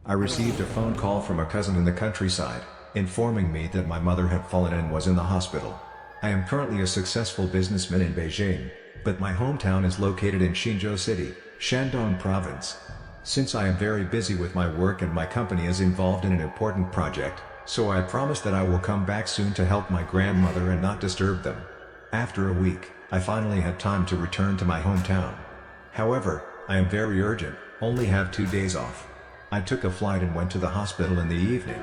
I received a phone call from a cousin in the countryside, informing me that my mother had fallen and was in the hospital. I am currently a successful businessman in Beijing, but my hometown is located in Xinzhou City, Shandong Province. Since I am very busy with my work and my company is involved in an important project, so I promise that I will come back soon to help my grandmother and not disturb them. After a week, I finally had time to return to my hometown. However, I am very urgent, only have 2 days off. I took a flight and went to the hospital in the evening.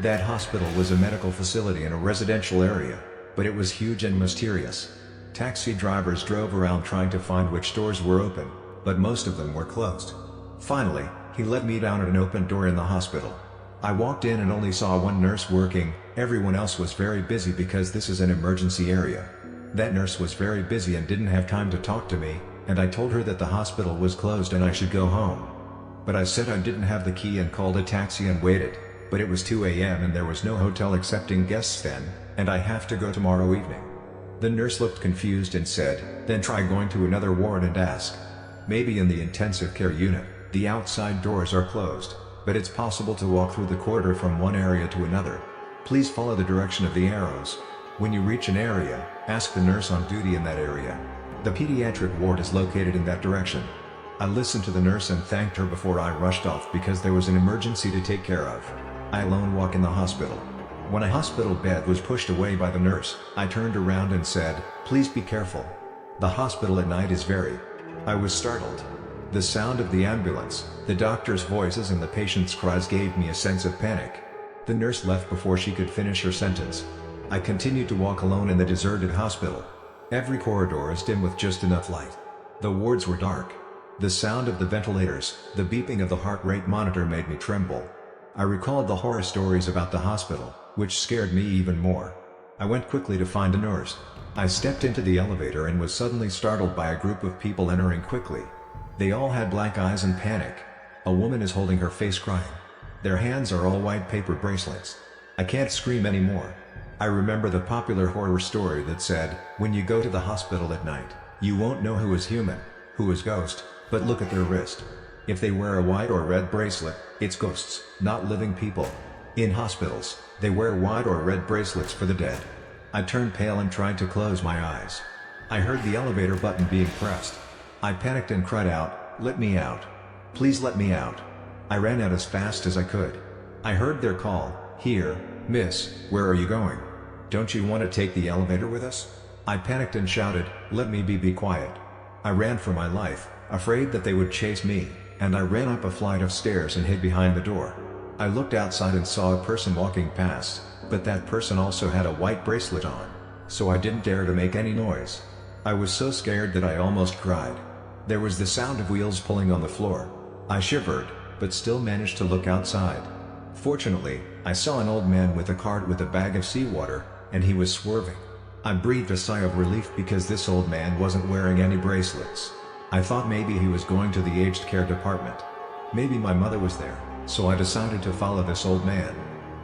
That hospital was a medical facility in a residential area, but it was huge and mysterious. Taxi drivers drove around trying to find which doors were open, but most of them were closed. Finally, he led me down at an open door in the hospital. I walked in and only saw one nurse working, everyone else was very busy because this is an emergency area. That nurse was very busy and didn't have time to talk to me, and I told her that the hospital was closed and I should go home. But I said I didn't have the key and called a taxi and waited, but it was 2 a.m. and there was no hotel accepting guests then, and I have to go tomorrow evening. The nurse looked confused and said, then try going to another ward and ask. Maybe in the intensive care unit, the outside doors are closed, but it's possible to walk through the corridor from one area to another. Please follow the direction of the arrows. When you reach an area, ask the nurse on duty in that area. The pediatric ward is located in that direction. I listened to the nurse and thanked her before I rushed off because there was an emergency to take care of. I alone walk in the hospital. When a hospital bed was pushed away by the nurse, I turned around and said, please be careful. The hospital at night is very... I was startled. The sound of the ambulance, the doctor's voices and the patient's cries gave me a sense of panic. The nurse left before she could finish her sentence. I continued to walk alone in the deserted hospital. Every corridor is dim with just enough light. The wards were dark. The sound of the ventilators, the beeping of the heart rate monitor made me tremble. I recalled the horror stories about the hospital, which scared me even more. I went quickly to find a nurse. I stepped into the elevator and was suddenly startled by a group of people entering quickly. They all had black eyes and panic. A woman is holding her face crying. Their hands are all white paper bracelets. I can't scream anymore. I remember the popular horror story that said, when you go to the hospital at night, you won't know who is human, who is ghost, but look at their wrist. If they wear a white or red bracelet, it's ghosts, not living people. In hospitals, they wear white or red bracelets for the dead. I turned pale and tried to close my eyes. I heard the elevator button being pressed. I panicked and cried out, let me out. Please let me out. I ran out as fast as I could. I heard their call, here, miss, where are you going? Don't you want to take the elevator with us? I panicked and shouted, let me be quiet. I ran for my life, afraid that they would chase me, and I ran up a flight of stairs and hid behind the door. I looked outside and saw a person walking past, but that person also had a white bracelet on, so I didn't dare to make any noise. I was so scared that I almost cried. There was the sound of wheels pulling on the floor. I shivered, but still managed to look outside. Fortunately, I saw an old man with a cart with a bag of seawater, and he was swerving. I breathed a sigh of relief because this old man wasn't wearing any bracelets. I thought maybe he was going to the aged care department. Maybe my mother was there, so I decided to follow this old man.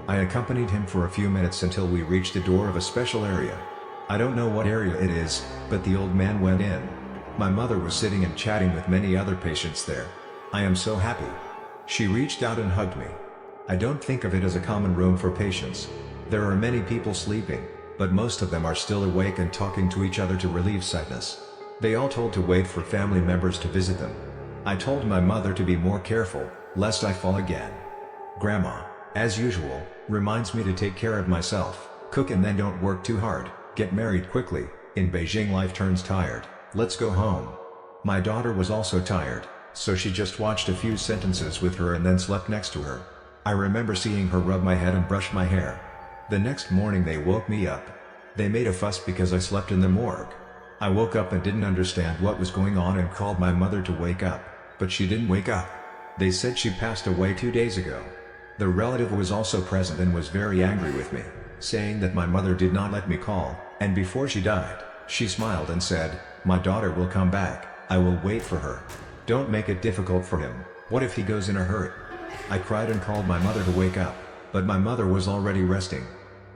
I accompanied him for a few minutes until we reached the door of a special area. I don't know what area it is, but the old man went in. My mother was sitting and chatting with many other patients there. I am so happy. She reached out and hugged me. I don't think of it as a common room for patients. There are many people sleeping, but most of them are still awake and talking to each other to relieve sadness. They all told to wait for family members to visit them. I told my mother to be more careful, lest I fall again. Grandma, as usual, reminds me to take care of myself, cook and then don't work too hard, get married quickly. In Beijing life turns tired, let's go home. My daughter was also tired, so she just watched a few sentences with her and then slept next to her. I remember seeing her rub my head and brush my hair. The next morning they woke me up. They made a fuss because I slept in the morgue. I woke up and didn't understand what was going on and called my mother to wake up, but she didn't wake up. They said she passed away 2 days ago. The relative was also present and was very angry with me, saying that my mother did not let me call, and before she died, she smiled and said, my daughter will come back, I will wait for her. Don't make it difficult for him, what if he goes in a hurry? I cried and called my mother to wake up, but my mother was already resting.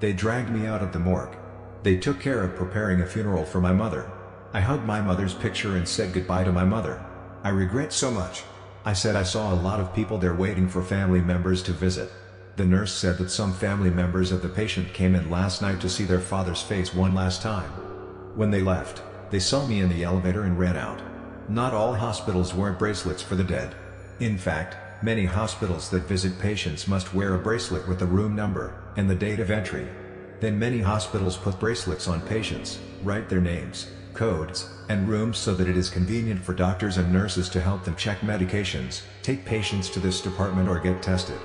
They dragged me out of the morgue. They took care of preparing a funeral for my mother. I hugged my mother's picture and said goodbye to my mother. I regret so much. I said I saw a lot of people there waiting for family members to visit. The nurse said that some family members of the patient came in last night to see their father's face one last time. When they left, they saw me in the elevator and ran out. Not all hospitals wear bracelets for the dead. In fact, many hospitals that visit patients must wear a bracelet with the room number and the date of entry. Then many hospitals put bracelets on patients, write their names, codes, and rooms so that it is convenient for doctors and nurses to help them check medications, take patients to this department or get tested.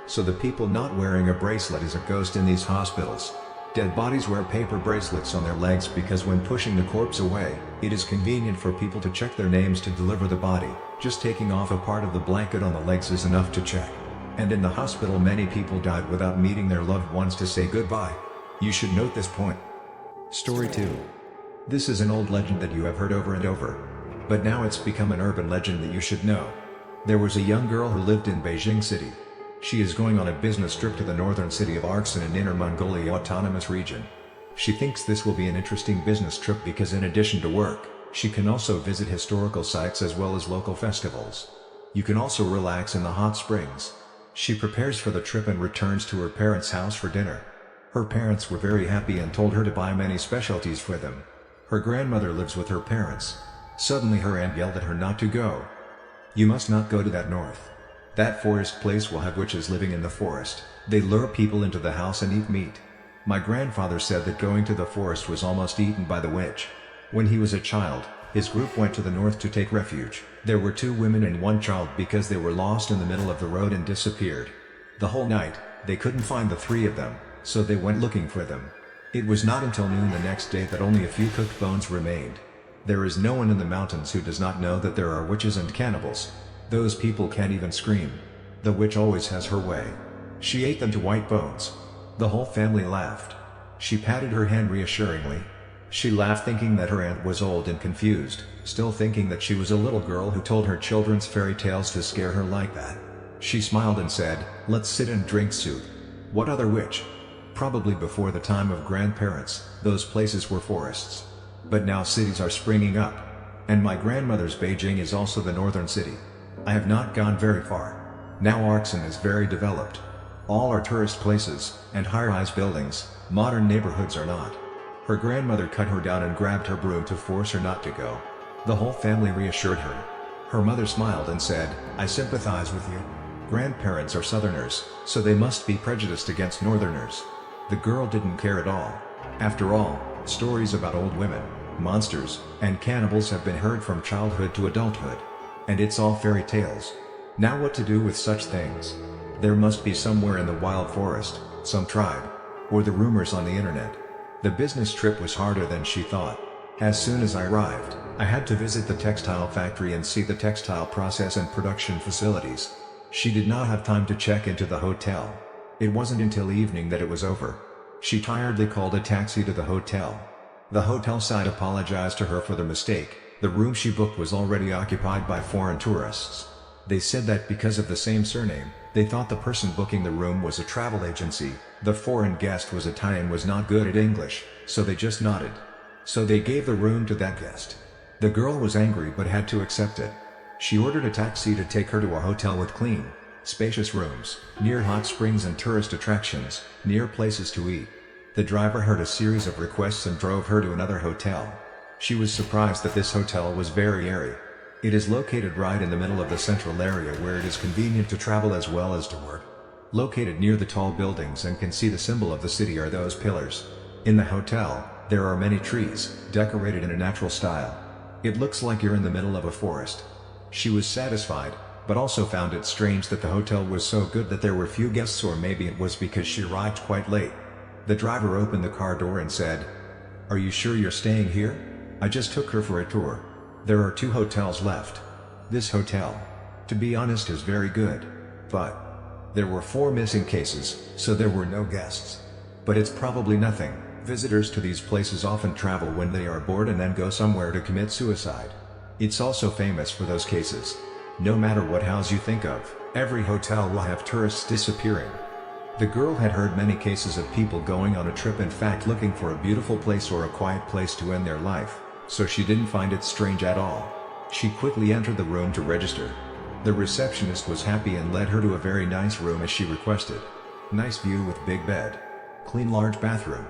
So the people not wearing a bracelet is a ghost in these hospitals. Dead bodies wear paper bracelets on their legs because when pushing the corpse away, it is convenient for people to check their names to deliver the body. Just taking off a part of the blanket on the legs is enough to check. And in the hospital many people died without meeting their loved ones to say goodbye. You should note this point. Story 2. This is an old legend that you have heard over and over. But now it's become an urban legend that you should know. There was a young girl who lived in Beijing City. She is going on a business trip to the northern city of Arksan in Inner Mongolia Autonomous Region. She thinks this will be an interesting business trip because in addition to work, she can also visit historical sites as well as local festivals. You can also relax in the hot springs. She prepares for the trip and returns to her parents' house for dinner. Her parents were very happy and told her to buy many specialties for them. Her grandmother lives with her parents. Suddenly her aunt yelled at her not to go. You must not go to that north. That forest place will have witches living in the forest. They lure people into the house and eat meat. My grandfather said that going to the forest was almost eaten by the witch. When he was a child, his group went to the north to take refuge. There were 2 women and 1 child because they were lost in the middle of the road and disappeared. The whole night, they couldn't find the 3 of them, so they went looking for them. It was not until noon the next day that only a few cooked bones remained. There is no one in the mountains who does not know that there are witches and cannibals. Those people can't even scream. The witch always has her way. She ate them to white bones. The whole family laughed. She patted her hand reassuringly. She laughed thinking that her aunt was old and confused, still thinking that she was a little girl who told her children's fairy tales to scare her like that. She smiled and said, "Let's sit and drink soup." What other witch? Probably before the time of grandparents, those places were forests. But now cities are springing up. And my grandmother's Beijing is also the northern city. I have not gone very far. Now Arksan is very developed. All are tourist places, and high-rise buildings. Modern neighborhoods are not. Her grandmother cut her down and grabbed her broom to force her not to go. The whole family reassured her. Her mother smiled and said, "I sympathize with you. Grandparents are southerners, so they must be prejudiced against northerners." The girl didn't care at all. After all, stories about old women, monsters, and cannibals have been heard from childhood to adulthood. And it's all fairy tales. Now what to do with such things? There must be somewhere in the wild forest, some tribe, or the rumors on the internet. The business trip was harder than she thought. As soon as I arrived, I had to visit the textile factory and see the textile process and production facilities. She did not have time to check into the hotel. It wasn't until evening that it was over. She tiredly called a taxi to the hotel. The hotel side apologized to her for the mistake. The room she booked was already occupied by foreign tourists. They said that because of the same surname, they thought the person booking the room was a travel agency. The foreign guest was Italian and was not good at English, so they just nodded. So they gave the room to that guest. The girl was angry but had to accept it. She ordered a taxi to take her to a hotel with clean, spacious rooms, near hot springs and tourist attractions, near places to eat. The driver heard a series of requests and drove her to another hotel. She was surprised that this hotel was very airy. It is located right in the middle of the central area where it is convenient to travel as well as to work. Located near the tall buildings and can see the symbol of the city are those pillars. In the hotel, there are many trees, decorated in a natural style. It looks like you're in the middle of a forest. She was satisfied, but also found it strange that the hotel was so good that there were few guests, or maybe it was because she arrived quite late. The driver opened the car door and said, "Are you sure you're staying here? I just took her for a tour. There are 2 hotels left. This hotel, to be honest, is very good. But there were 4 missing cases, so there were no guests. But it's probably nothing. Visitors to these places often travel when they are bored and then go somewhere to commit suicide. It's also famous for those cases. No matter what house you think of, every hotel will have tourists disappearing." The girl had heard many cases of people going on a trip, in fact looking for a beautiful place or a quiet place to end their life, so she didn't find it strange at all. She quickly entered the room to register. The receptionist was happy and led her to a very nice room as she requested. Nice view with big bed. Clean large bathroom.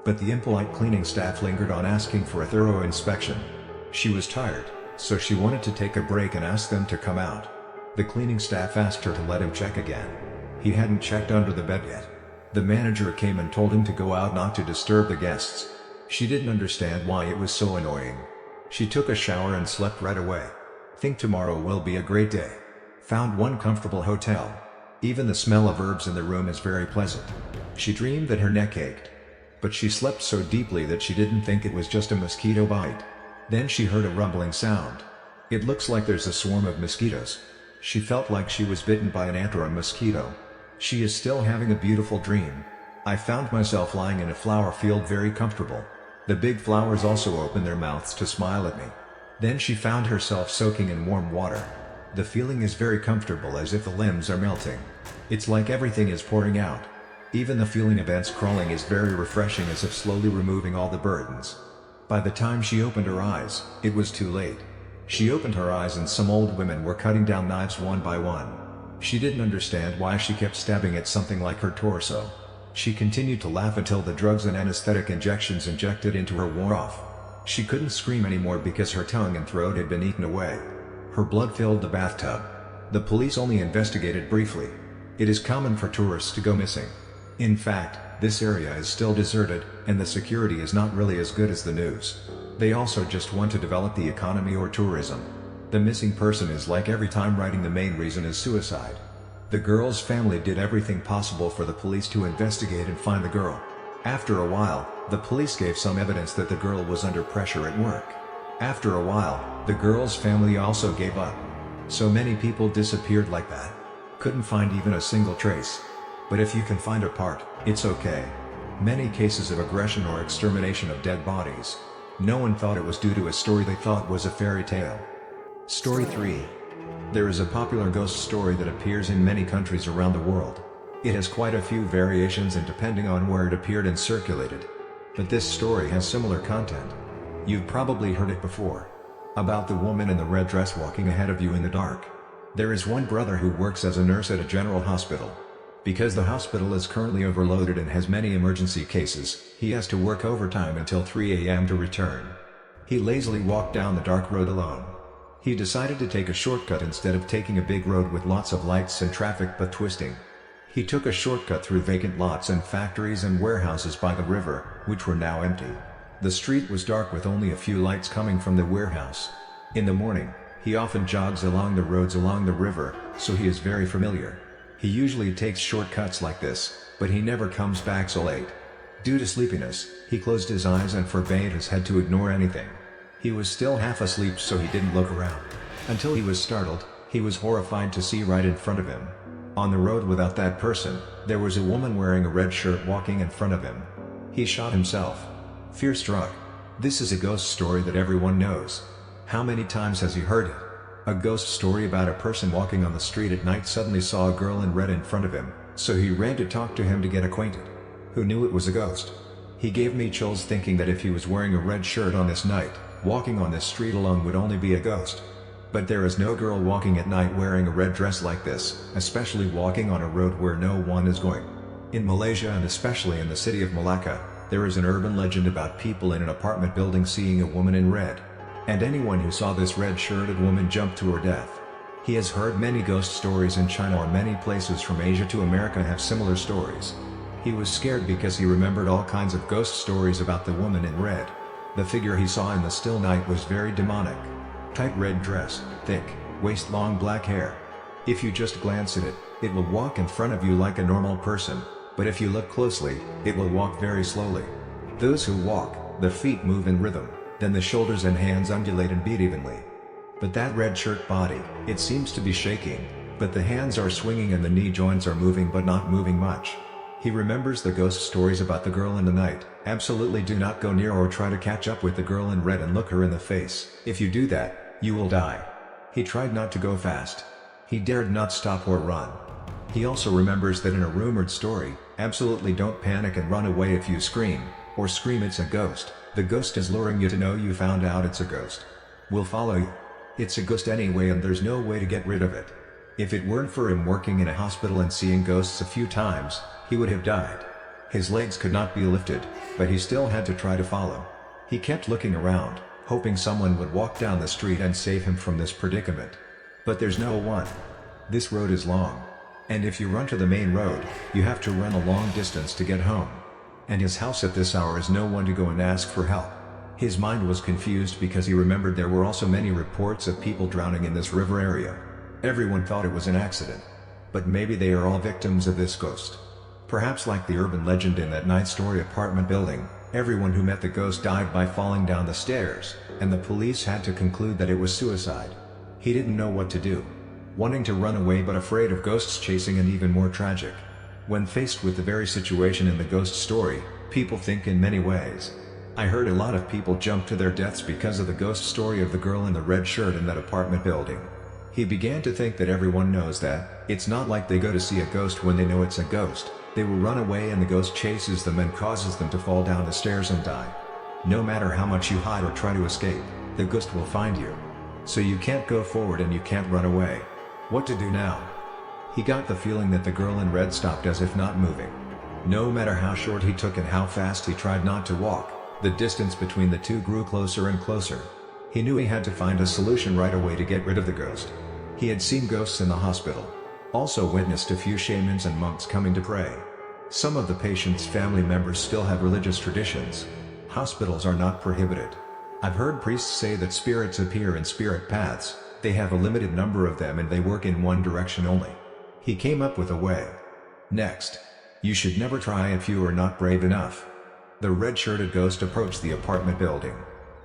But the impolite cleaning staff lingered on asking for a thorough inspection. She was tired, so she wanted to take a break and asked them to come out. The cleaning staff asked her to let him check again. He hadn't checked under the bed yet. The manager came and told him to go out not to disturb the guests. She didn't understand why it was so annoying. She took a shower and slept right away. Think tomorrow will be a great day. Found one comfortable hotel. Even the smell of herbs in the room is very pleasant. She dreamed that her neck ached. But she slept so deeply that she didn't think it was just a mosquito bite. Then she heard a rumbling sound. It looks like there's a swarm of mosquitoes. She felt like she was bitten by an ant or a mosquito. She is still having a beautiful dream. I found myself lying in a flower field very comfortable. The big flowers also opened their mouths to smile at me. Then she found herself soaking in warm water. The feeling is very comfortable, as if the limbs are melting. It's like everything is pouring out. Even the feeling of ants crawling is very refreshing, as if slowly removing all the burdens. By the time she opened her eyes, it was too late. She opened her eyes and some old women were cutting down knives one by one. She didn't understand why she kept stabbing at something like her torso. She continued to laugh until the drugs and anesthetic injections injected into her wore off. She couldn't scream anymore because her tongue and throat had been eaten away. Her blood filled the bathtub. The police only investigated briefly. It is common for tourists to go missing. In fact, this area is still deserted, and the security is not really as good as the news. They also just want to develop the economy or tourism. The missing person is like every time writing the main reason is suicide. The girl's family did everything possible for the police to investigate and find the girl. After a while, the police gave some evidence that the girl was under pressure at work. After a while, the girl's family also gave up. So many people disappeared like that. Couldn't find even a single trace. But if you can find a part, it's okay. Many cases of aggression or extermination of dead bodies. No one thought it was due to a story they thought was a fairy tale. Story 3. There is a popular ghost story that appears in many countries around the world. It has quite a few variations and depending on where it appeared and circulated. But this story has similar content. You've probably heard it before. About the woman in the red dress walking ahead of you in the dark. There is one brother who works as a nurse at a general hospital. Because the hospital is currently overloaded and has many emergency cases, he has to work overtime until 3 a.m. to return. He lazily walked down the dark road alone. He decided to take a shortcut instead of taking a big road with lots of lights and traffic but twisting. He took a shortcut through vacant lots and factories and warehouses by the river, which were now empty. The street was dark with only a few lights coming from the warehouse. In the morning, he often jogs along the roads along the river, so he is very familiar. He usually takes shortcuts like this, but he never comes back so late. Due to sleepiness, he closed his eyes and forbade his head to ignore anything. He was still half asleep, so he didn't look around. Until he was startled, he was horrified to see right in front of him. On the road without that person, there was a woman wearing a red shirt walking in front of him. He shot himself. Fear struck. This is a ghost story that everyone knows. How many times has he heard it? A ghost story about a person walking on the street at night suddenly saw a girl in red in front of him, so he ran to talk to him to get acquainted. Who knew it was a ghost? He gave me chills thinking that if he was wearing a red shirt on this night, walking on this street alone would only be a ghost. But there is no girl walking at night wearing a red dress like this, especially walking on a road where no one is going. In Malaysia and especially in the city of Malacca, there is an urban legend about people in an apartment building seeing a woman in red. And anyone who saw this red-shirted woman jumped to her death. He has heard many ghost stories in China, or many places from Asia to America have similar stories. He was scared because he remembered all kinds of ghost stories about the woman in red. The figure he saw in the still night was very demonic. Tight red dress, thick, waist-long black hair. If you just glance at it, it will walk in front of you like a normal person, but if you look closely, it will walk very slowly. Those who walk, the feet move in rhythm. Then the shoulders and hands undulate and beat evenly. But that red shirt body, it seems to be shaking, but the hands are swinging and the knee joints are moving but not moving much. He remembers the ghost stories about the girl in the night. Absolutely do not go near or try to catch up with the girl in red and look her in the face. If you do that, you will die. He tried not to go fast. He dared not stop or run. He also remembers that in a rumored story, absolutely don't panic and run away if you scream, or scream it's a ghost. The ghost is luring you to know you found out it's a ghost. Will follow you. It's a ghost anyway and there's no way to get rid of it. If it weren't for him working in a hospital and seeing ghosts a few times, he would have died. His legs could not be lifted, but he still had to try to follow. He kept looking around, hoping someone would walk down the street and save him from this predicament. But there's no one. This road is long. And if you run to the main road, you have to run a long distance to get home. And his house at this hour is no one to go and ask for help. His mind was confused because he remembered there were also many reports of people drowning in this river area. Everyone thought it was an accident. But maybe they are all victims of this ghost. Perhaps like the urban legend in that 9-story apartment building, everyone who met the ghost died by falling down the stairs, and the police had to conclude that it was suicide. He didn't know what to do. Wanting to run away but afraid of ghosts chasing, and even more tragic. When faced with the very situation in the ghost story, people think in many ways. I heard a lot of people jump to their deaths because of the ghost story of the girl in the red shirt in that apartment building. He began to think that everyone knows that. It's not like they go to see a ghost when they know it's a ghost. They will run away and the ghost chases them and causes them to fall down the stairs and die. No matter how much you hide or try to escape, the ghost will find you. So you can't go forward and you can't run away. What to do now? He got the feeling that the girl in red stopped as if not moving. No matter how short he took and how fast he tried not to walk, the distance between the two grew closer and closer. He knew he had to find a solution right away to get rid of the ghost. He had seen ghosts in the hospital. Also witnessed a few shamans and monks coming to pray. Some of the patients' family members still have religious traditions. Hospitals are not prohibited. I've heard priests say that spirits appear in spirit paths. They have a limited number of them and they work in one direction only. He came up with a way. Next. You should never try if you are not brave enough. The red-shirted ghost approached the apartment building.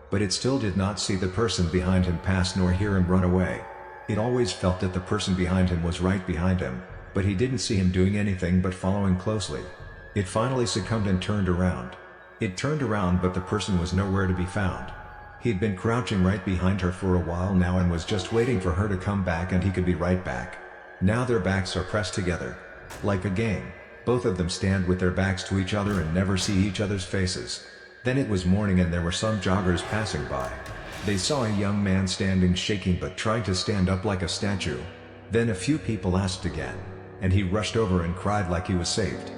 But it still did not see the person behind him pass nor hear him run away. It always felt that the person behind him was right behind him, but he didn't see him doing anything but following closely. It finally succumbed and turned around. It turned around but the person was nowhere to be found. He'd been crouching right behind her for a while now and was just waiting for her to come back and he could be right back. Now their backs are pressed together. Like a game, both of them stand with their backs to each other and never see each other's faces. Then it was morning and there were some joggers passing by. They saw a young man standing shaking but trying to stand up like a statue. Then a few people asked again, and he rushed over and cried like he was saved.